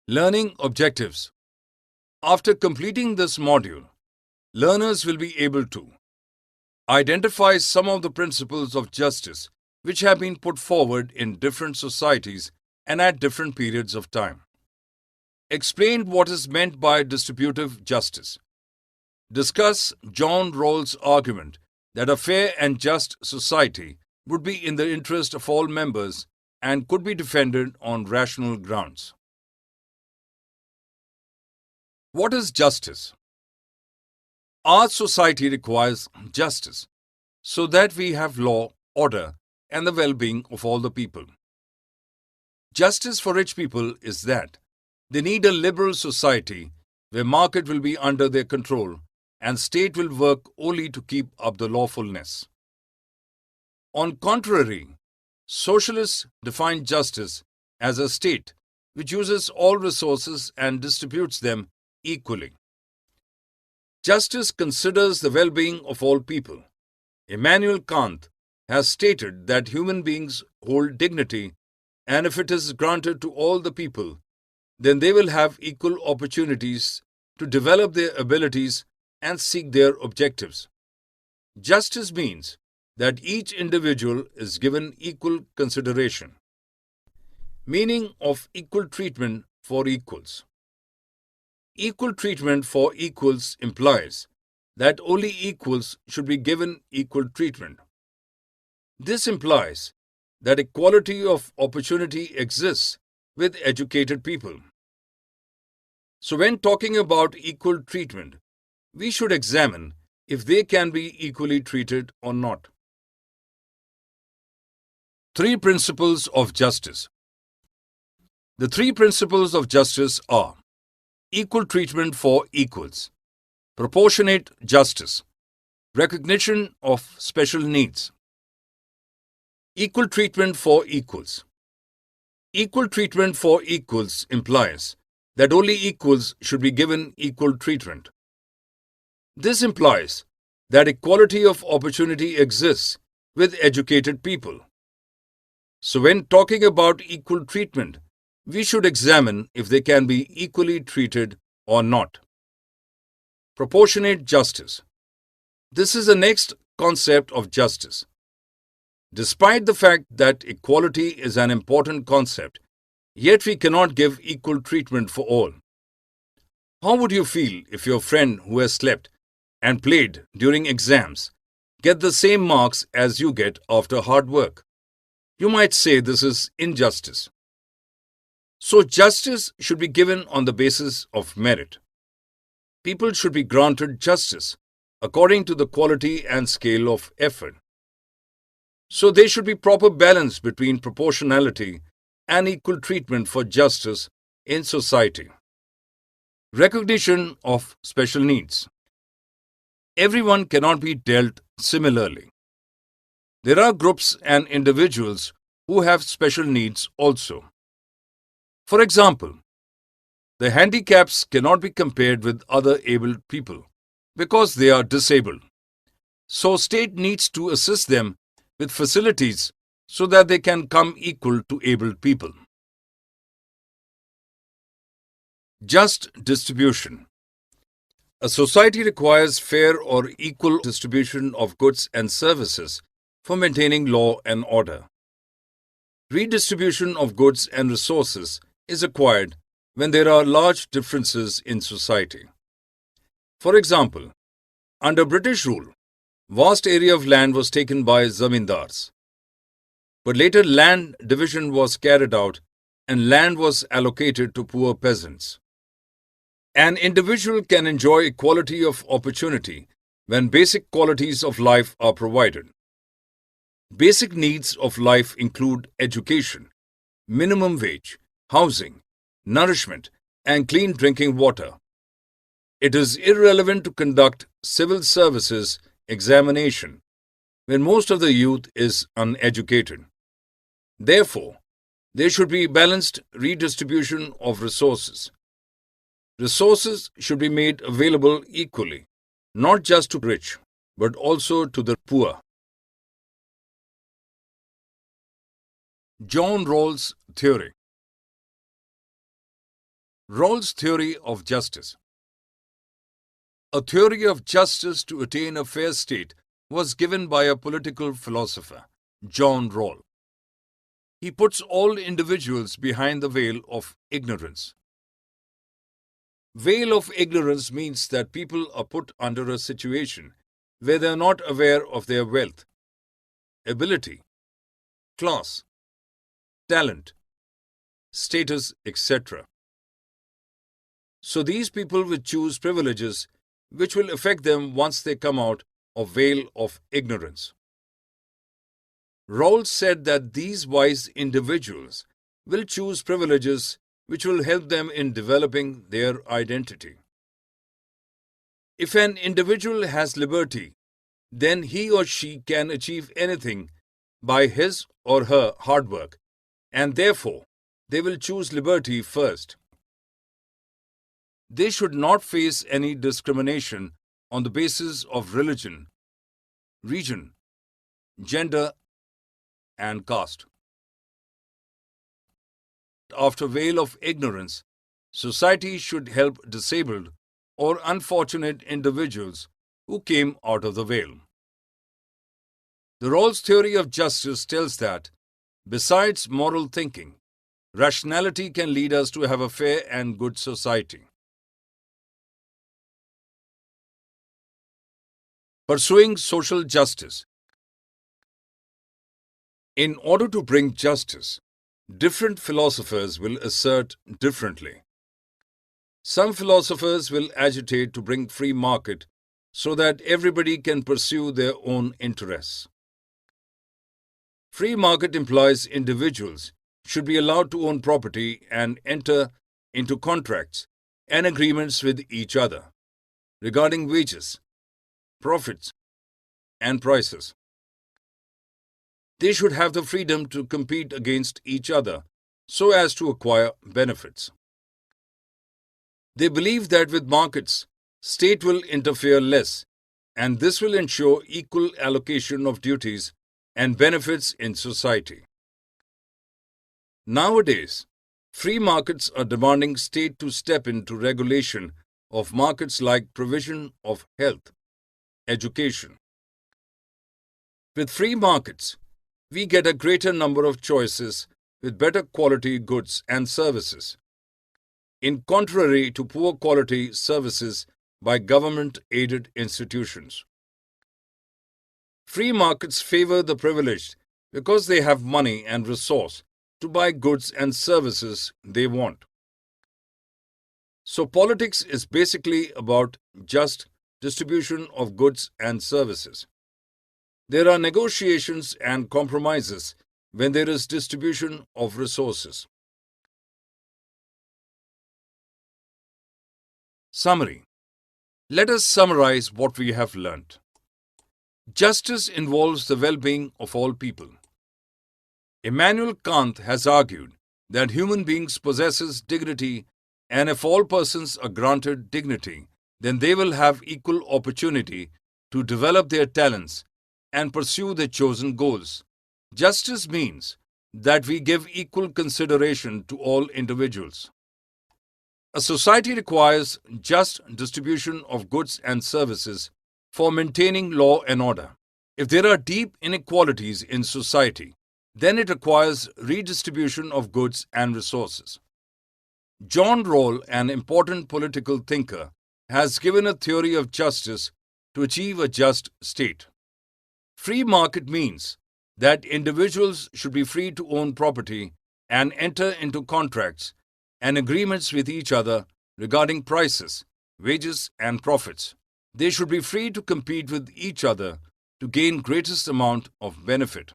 Learning objectives. After completing this module, learners will be able to identify some of the principles of justice which have been put forward in different societies and at different periods of time. Explain what is meant by distributive justice. Discuss John Rawls' argument that a fair and just society would be in the interest of all members and could be defended on rational grounds. What is justice? Our society requires justice so that we have law, order, and the well-being of all the people. Justice for rich people is that they need a liberal society where market will be under their control and state will work only to keep up the lawfulness. On contrary, socialists define justice as a state which uses all resources and distributes them equally. Justice considers the well-being of all people. Immanuel Kant has stated that human beings hold dignity, and if it is granted to all the people, then they will have equal opportunities to develop their abilities and seek their objectives. Justice means that each individual is given equal consideration. Meaning of equal treatment for equals. Equal treatment for equals implies that only equals should be given equal treatment. This implies that equality of opportunity exists with educated people. So when talking about equal treatment, we should examine if they can be equally treated or not. 3 principles of justice. The 3 principles of justice are equal treatment for equals, proportionate justice, recognition of special needs. Equal treatment for equals. Equal treatment for equals implies that only equals should be given equal treatment. This implies that equality of opportunity exists with educated people. So when talking about equal treatment, we should examine if they can be equally treated or not. Proportionate justice. This is the next concept of justice. Despite the fact that equality is an important concept, yet we cannot give equal treatment for all. How would you feel if your friend who has slept and played during exams get the same marks as you get after hard work? You might say this is injustice. So justice should be given on the basis of merit. People should be granted justice according to the quality and scale of effort. So there should be proper balance between proportionality and equal treatment for justice in society. Recognition of special needs. Everyone cannot be dealt similarly. There are groups and individuals who have special needs also. For example, the handicaps cannot be compared with other abled people because they are disabled. So state needs to assist them with facilities so that they can come equal to abled people. Just distribution. A society requires fair or equal distribution of goods and services for maintaining law and order. Redistribution of goods and resources is acquired when there are large differences in society. For example, under British rule, vast area of land was taken by zamindars. But later land division was carried out and land was allocated to poor peasants. An individual can enjoy equality of opportunity when basic qualities of life are provided. Basic needs of life include education, minimum wage, housing, nourishment, and clean drinking water. It is irrelevant to conduct civil services examination when most of the youth is uneducated. Therefore, there should be balanced redistribution of resources. Resources should be made available equally, not just to the rich, but also to the poor. John Rawls' theory. Rawls' theory of justice. A theory of justice to attain a fair state was given by a political philosopher, John Rawls. He puts all individuals behind the veil of ignorance. Veil of ignorance means that people are put under a situation where they are not aware of their wealth, ability, class, talent, status, etc. So these people will choose privileges which will affect them once they come out of veil of ignorance. Rawls said that these wise individuals will choose privileges which will help them in developing their identity. If an individual has liberty, then he or she can achieve anything by his or her hard work, and therefore they will choose liberty first. They should not face any discrimination on the basis of religion, region, gender, and caste. After veil of ignorance, society should help disabled or unfortunate individuals who came out of the veil. The Rawls theory of justice tells that, besides moral thinking, rationality can lead us to have a fair and good society. Pursuing social justice. In order to bring justice, different philosophers will assert differently. Some philosophers will agitate to bring free market so that everybody can pursue their own interests. Free market implies individuals should be allowed to own property and enter into contracts and agreements with each other regarding wages, profits, and prices. They should have the freedom to compete against each other so as to acquire benefits. They believe that with markets, state will interfere less, and this will ensure equal allocation of duties and benefits in society. Nowadays, free markets are demanding state to step into regulation of markets like provision of health, education. With free markets, we get a greater number of choices with better quality goods and services, in contrary to poor quality services by government-aided institutions. Free markets favor the privileged because they have money and resource to buy goods and services they want. So politics is basically about just distribution of goods and services. There are negotiations and compromises when there is distribution of resources. Summary. Let us summarize what we have learnt. Justice involves the well-being of all people. Immanuel Kant has argued that human beings possess dignity, and if all persons are granted dignity, then they will have equal opportunity to develop their talents and pursue their chosen goals. Justice means that we give equal consideration to all individuals. A society requires just distribution of goods and services for maintaining law and order. If there are deep inequalities in society, then it requires redistribution of goods and resources. John Rawls, an important political thinker, has given a theory of justice to achieve a just state. Free market means that individuals should be free to own property and enter into contracts and agreements with each other regarding prices, wages, and profits. They should be free to compete with each other to gain greatest amount of benefit.